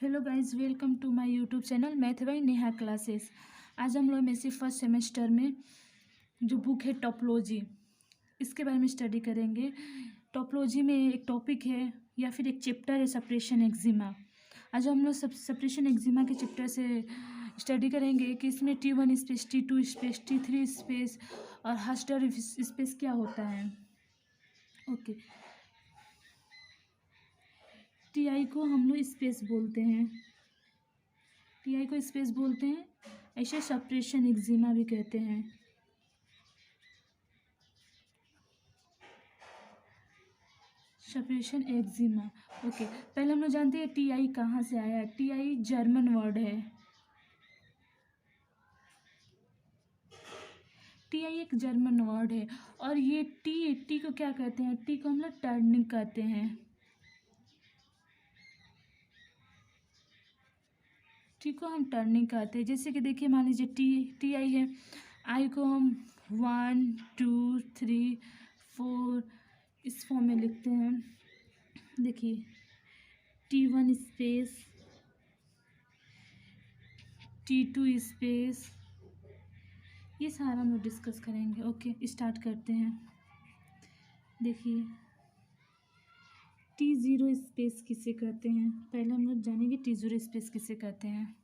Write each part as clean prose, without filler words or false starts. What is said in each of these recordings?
Hello guys, welcome to my YouTube channel math by Neha classes. आज हम लोग में से फर्स्ट सेमेस्टर में जो बुक है टॉपोलॉजी, इसके बारे में स्टडी करेंगे। टॉपोलॉजी में एक टॉपिक है या फिर एक चैप्टर है सेपरेशन एक्जिमा। आज हम लोग सेपरेशन एक्जिमा के चैप्टर से स्टडी करेंगे कि इसमें T1 space, T2 space, T3 space और हस्टर स्पेस क्या होता है। ओके, टीआई को हम लोग स्पेस बोलते हैं, टीआई को स्पेस बोलते हैं, ऐसे सेपरेशन एक्जिमा भी कहते हैं। Separation eczema. ओके, पहले हम लोग जानते हैं टीआई कहाँ से आया है। टीआई जर्मन वर्ड है। टीआई एक जर्मन वर्ड है और ये टी को क्या कहते हैं? टी को हम लोग टर्निंग कहते हैं। टी को हम टर्निंग कहते हैं। जैसे कि देखिए, मान लीजिए टीआई है, आई को हम 1 2 3 4 इस फॉर्म में लिखते हैं। देखिए, T1 स्पेस, T2 स्पेस, ये सारा हम लोग डिस्कस करेंगे। ओके, स्टार्ट करते हैं। देखिए, T0 स्पेस किसे कहते हैं? पहले हम लोग जानेंगे T0 स्पेस किसे कहते हैं।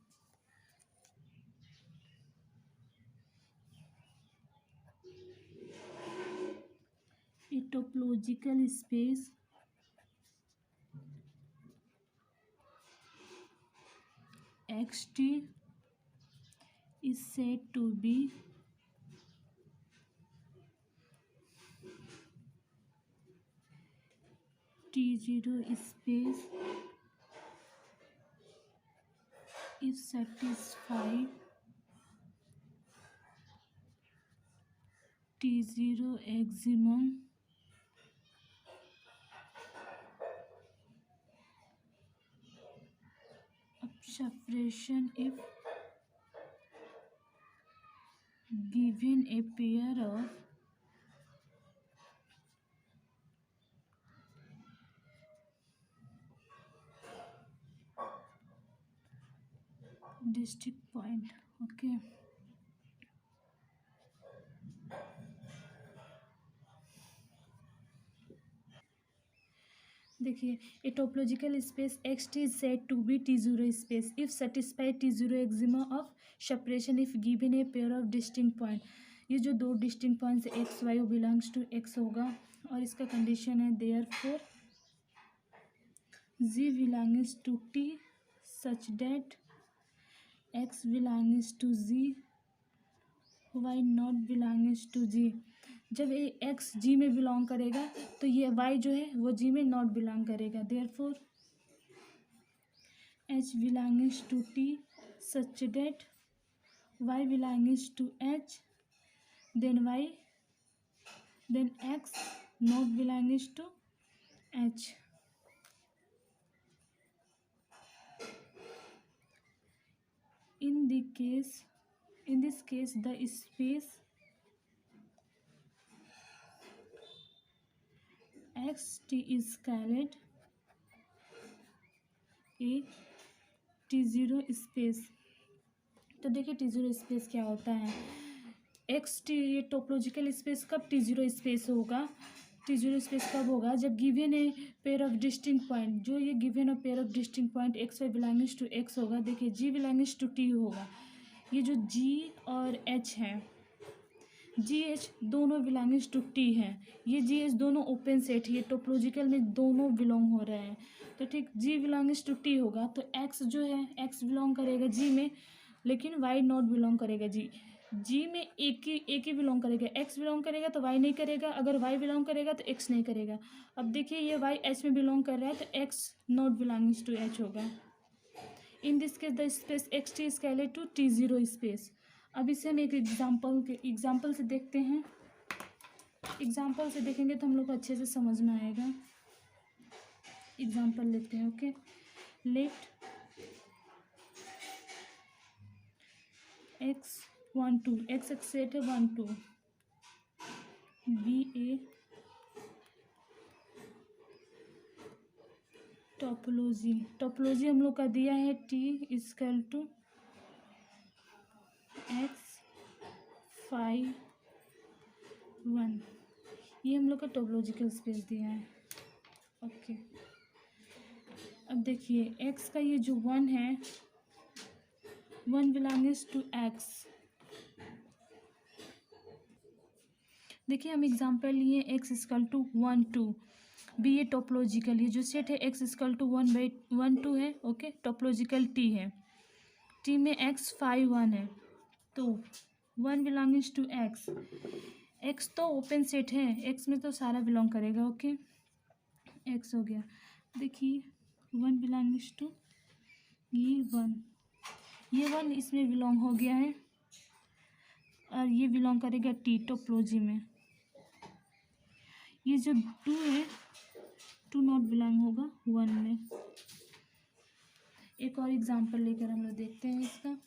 ए topological space XT is said to be T0 space if satisfied T0 maximum separation if given a pair of distinct point। Okay, देखिए, a topological space XT is said to be T0 space if satisfied T0 axiom of separation if given a pair of distinct point. ये जो दो distinct points X Y belongs to X होगा और इसका condition है therefore G belongs to T such that X belongs to G, Y not belongs to G। जब ये x जी में बिलोंग करेगा तो ये वाई जो है वो जी में नॉट बिलोंग करेगा। Therefore H belongs to T such that Y belongs to H, then X not belongs to H. In this case the space XT is called a T0 space. तो देखिए T0 space क्या होता है। XT ये topological space कब T0 space होगा? T0 space कब होगा? जब given a pair of distinct point, जो ये given of pair of distinct point X Y belongs to X होगा। देखिए, G बिलोंग्स टू T होगा। ये जो G और H है, GH दोनों बिलोंग्स टू T है। ये GH दोनों ओपन सेट, ये टोपोलॉजिकल में दोनों बिलोंग हो रहे हैं। तो ठीक, G बिलोंग्स टू T होगा तो X जो है X बिलोंग करेगा G में, लेकिन Y नॉट बिलोंग करेगा G में। एक ही बिलोंग करेगा। X बिलोंग करेगा तो Y नहीं करेगा, अगर Y बिलोंग करेगा तो X नहीं करेगा। अब देखिए, ये Y H में बिलोंग कर रहा है तो X not belongs to H होगा। In this case the space XT is called to T0 space. अब इसे हम एक एग्जाम्पल से देखते हैं। एग्जाम्पल से देखेंगे तो हम लोग को अच्छे से समझ में आएगा। एग्जाम्पल लेते हैं। Okay, let x 1 2 x set है 1 2 बी ए टोपोलॉजी हम लोग का दिया है टी इजकल टू एक्स 5 1, ये हम लोग का टोपोलॉजिकल स्पेस दिया है। ओके, अब देखिए एक्स का ये जो 1 है, 1 बिलोंग्स टू एक्स। देखिए हम एग्जांपल लिए एक्स इजकल टू 1 2, बी ये टोपोलॉजिकल, ये जो सेट है एक्स इजकल टू 1/1 2 है। ओके, टोपोलॉजिकल टी है, टी में एक्स 5 1 है, तो 1 बिलोंग्स टू एक्स। एक्स तो ओपन सेट है, एक्स में तो सारा बिलोंग करेगा। ओके, एक्स हो गया। देखिए 1 बिलोंग्स टू ये 1, ये 1 इसमें बिलोंग हो गया है, और ये बिलोंग करेगा टी टोपोलॉजी में। ये जो 2 है, 2 नॉट बिलोंग होगा 1 में। एक और एग्जांपल लेकर हम लोग देखते हैं इसका।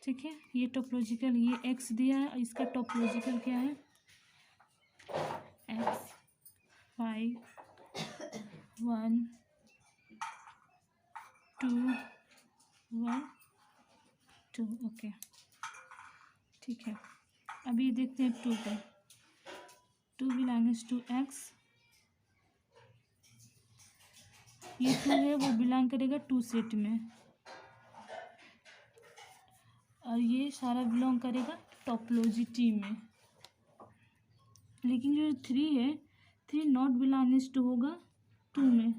ठीक है, ये टोपोलॉजिकल, ये एक्स दिया है, इसका टोपोलॉजिकल क्या है, एक्स 5 1 2 1 2। ओके, ठीक है। अभी देखते हैं 2 का, 2 बिलोंग्स टू एक्स। ये 2 है, वो बिलोंग करेगा 2 सेट में, और ये सारा बिलोंग करेगा टोपोलॉजी टी में। लेकिन जो 3 है, 3 नॉट बिलोंग्स टू होगा 2 में।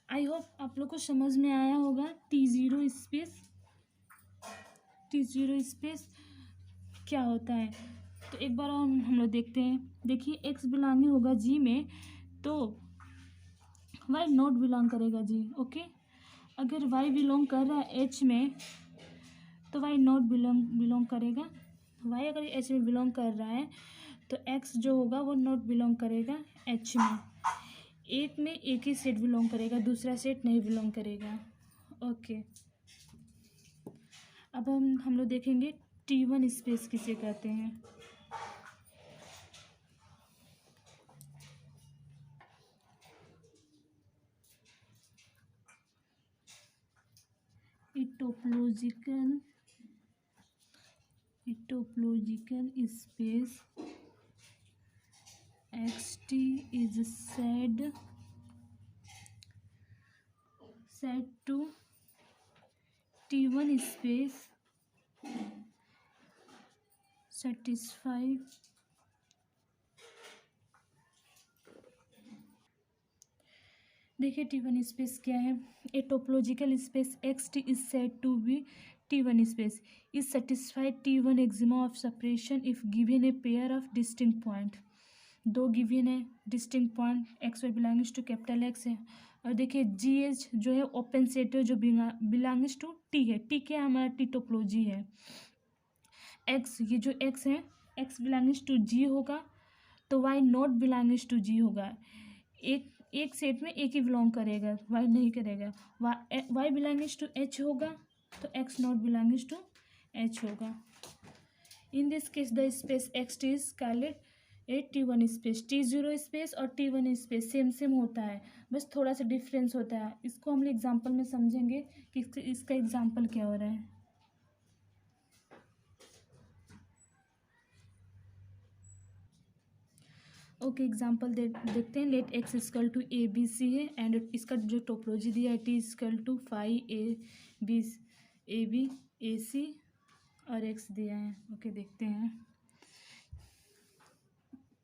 आई होप आप लोग को समझ में आया होगा T0 स्पेस, T0 स्पेस क्या होता है। तो एक बार और हम लोग देखते हैं। देखिए एक्स बिलोंगिंग होगा जी में, तो वाई नॉट बिलोंग करेगा जी। ओके, अगर वाई बिलोंग कर रहा है एच में, तो वाई नॉट बिलोंग करेगा। वाई अगर एच में बिलोंग कर रहा है, तो एक्स जो होगा वो नॉट बिलोंग करेगा एच में। एक में एक ही सेट बिलोंग करेगा, दूसरा सेट नहीं बिलोंग करेगा। ओके, अब हम लोग देखेंगे T1 स्पेस किसे कहते हैं। Topological space xt is said to T1 space satisfy देखिए T1 स्पेस क्या है। ए topological space xt is said to be T1 space is satisfied T1 axiom of separation if given a pair of distinct point। दो given है distinct point, X Y belongs to capital X है, और देखिए जी H जो है open set है, जो belongs to T है। टी क्या है, हमारा टी टोपोलॉजी है। एक्स, ये जो एक्स है, एक्स बिलोंग्स टू जी होगा, तो why not belongs to G होगा। एक सेट में एक ही बिलोंग करेगा, वाई नहीं करेगा। वाई बिलोंग्स टू एच होगा, तो X not belongs to H होगा। In this case the space X T is called T1 space. T0 space और T1 स्पेस सेम होता है, बस थोड़ा सा डिफरेंस होता है। इसको हम एग्जांपल में समझेंगे कि इसका एग्जांपल क्या हो रहा है। ओके, एग्जांपल देखते हैं। Let X equal to A B C है, एंड इसका जो टोपोलॉजी दिया है T equal to 5 A B A C और एक्स दिया है। ओके, देखते हैं।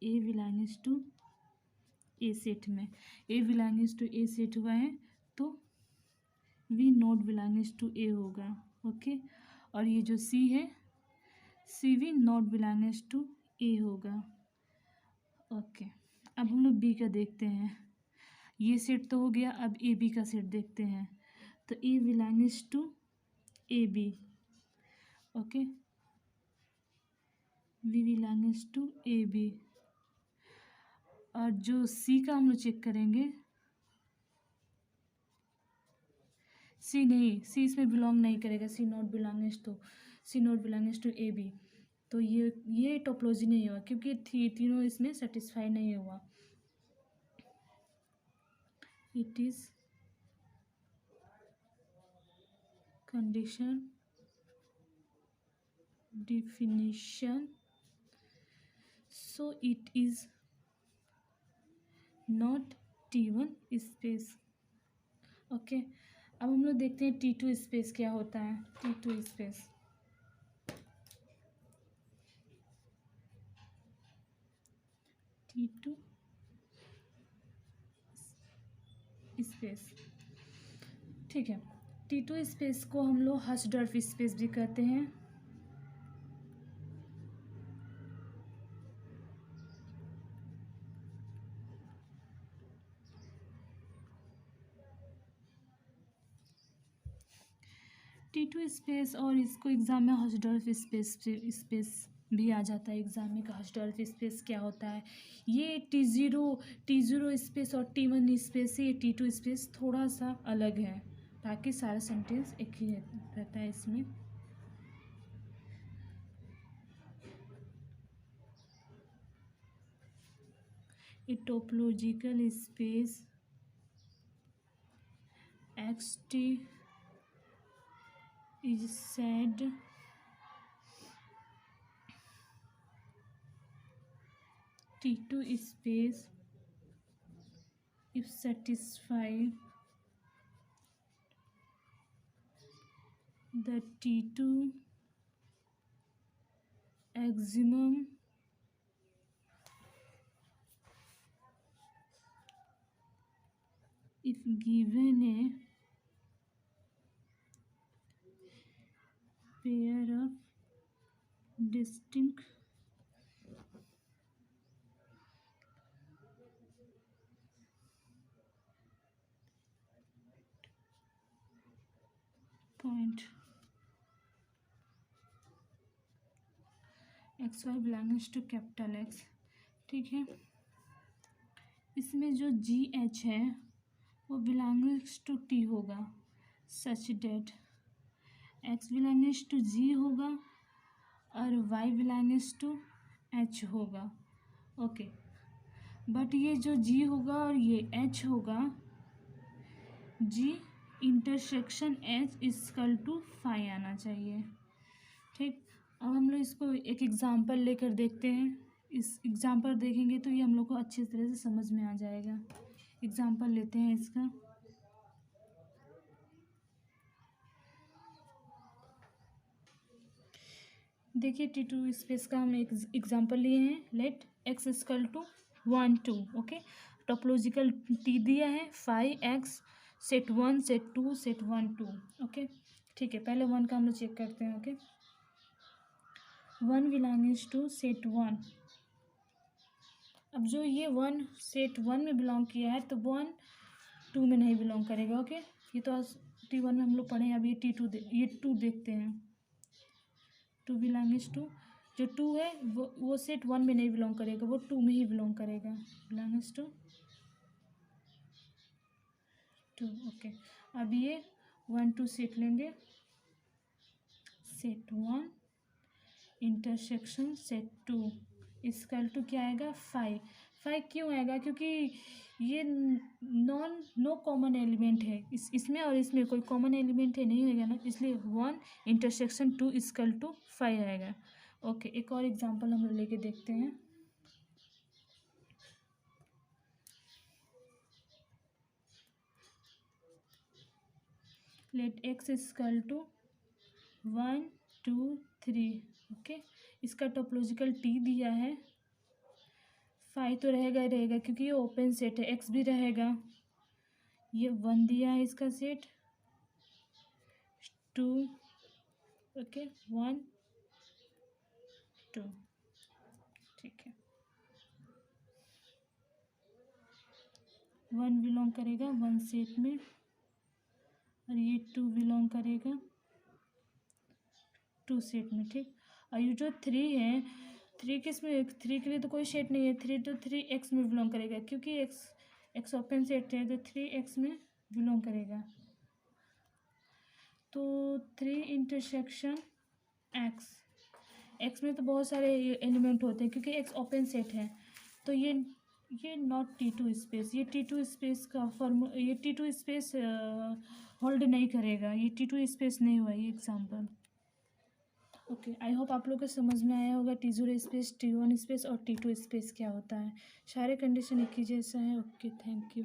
A belongs to A set में, A belongs to A set हुआ है, तो B not belongs to A होगा। ओके, और ये जो सी है, C B not belongs to A होगा। ओके, अब हम लोग बी का देखते हैं। ये सेट तो हो गया, अब ए बी का सेट देखते हैं। तो A belongs to A B, okay, B belongs to A B, और जो सी का हम लोग चेक करेंगे, सी नहीं, सी इसमें बिलोंग नहीं करेगा, C not belongings to A B. तो ये टोपोलॉजी नहीं हुआ क्योंकि तीनों इसमें सेटिस्फाई नहीं हुआ। It is condition definition, so it is not T1 space. Okay, अब हम लोग देखते हैं T2 स्पेस क्या होता है। T2 स्पेस, T2 स्पेस, ठीक है। T2 स्पेस को हम लोग हर्ट्ज़बर्ग स्पेस भी कहते हैं। T2 स्पेस, और इसको एग्जाम में हर्ट्ज़बर्ग स्पेस भी आ जाता है एग्जाम में। हर्ट्ज़बर्ग स्पेस क्या होता है, ये T0 स्पेस और T1 स्पेस से ये T2 स्पेस थोड़ा सा अलग है, बाकी सारा सेंटेंस एक ही रहता है इसमें। A topological space Xt is said T2 space if satisfied the T2 axiom if given a pair of distinct point xy belongs to capital X, ठीक है। इसमें जो जी एच है वो बिलोंग्स टू टी होगा, such that X belongs to G होगा और Y belongs to H होगा। ओके, बट ये जो जी होगा और ये एच होगा, G intersection H equal to phi आना चाहिए, ठीक। अब हम लोग इसको एक एग्जांपल लेकर देखते हैं। इस एग्जांपल देखेंगे तो ये हम लोग को अच्छी तरह से समझ में आ जाएगा। एग्जांपल लेते हैं इसका। देखिए T2 स्पेस का हम एक एग्जांपल लिए हैं। Let X equal to 1 2, okay. Topological T दिया है 5x, set 1 set 2 set 1 2, okay, ठीक है। पहले 1 का हम लोग चेक करते हैं, ओके। 1 belongs to set 1। अब जो ये 1 सेट 1 में बिलोंग किया है तो 1 2 में नहीं बिलोंग करेगा, ओके। ये तो T1 में हम लोग पढ़े हैं। अब ये T2 ये 2 देखते हैं। 2 बिलोंग्स टू, जो 2 है वो सेट 1 में नहीं बिलोंग करेगा, वो 2 में ही बिलोंग करेगा। Belongs to 2, okay. अब ये 1 2 सेट लेंगे, set 1 intersection set 2 equal to क्या आएगा 5। 5 क्यों आएगा, क्योंकि ये नो कॉमन एलिमेंट है इसमें और इसमें कोई कॉमन एलिमेंट है नहीं होगा ना, इसलिए 1 इंटरसेक्शन 2 इक्वल टू 5 आएगा, ओके। एक और एग्जांपल हम लोग लेके देखते हैं। Let X equal to 1 2 3, okay. इसका टोपोलॉजिकल टी दिया है 5 तो रहेगा ही रहेगा क्योंकि ये ओपन सेट है, एक्स भी रहेगा। ये 1 दिया है इसका सेट 2, ओके 1 2, ठीक है। 1 बिलोंग करेगा 1 सेट में और ये 2 बिलोंग करेगा 2 सेट में, ठीक। और ये जो 3 है 3 किस में, 3 के लिए तो कोई सेट नहीं है, 3 तो 3x में बिलोंग करेगा क्योंकि x ओपन सेट है तो 3x में बिलोंग करेगा। तो 3 इंटरसेक्शन x में तो बहुत सारे एलिमेंट होते हैं क्योंकि x ओपन सेट है। तो ये नॉट T2 स्पेस, ये T2 स्पेस का ये T2 स्पेस होल्ड नहीं करेगा, ये T2 स्पेस नहीं हुआ ये एग्जाम्पल। ओके, आई होप आप लोग को समझ में आया होगा T0 स्पेस, T1 स्पेस और T2 स्पेस क्या होता है। सारे कंडीशन एक ही जैसा है। Okay, thank you.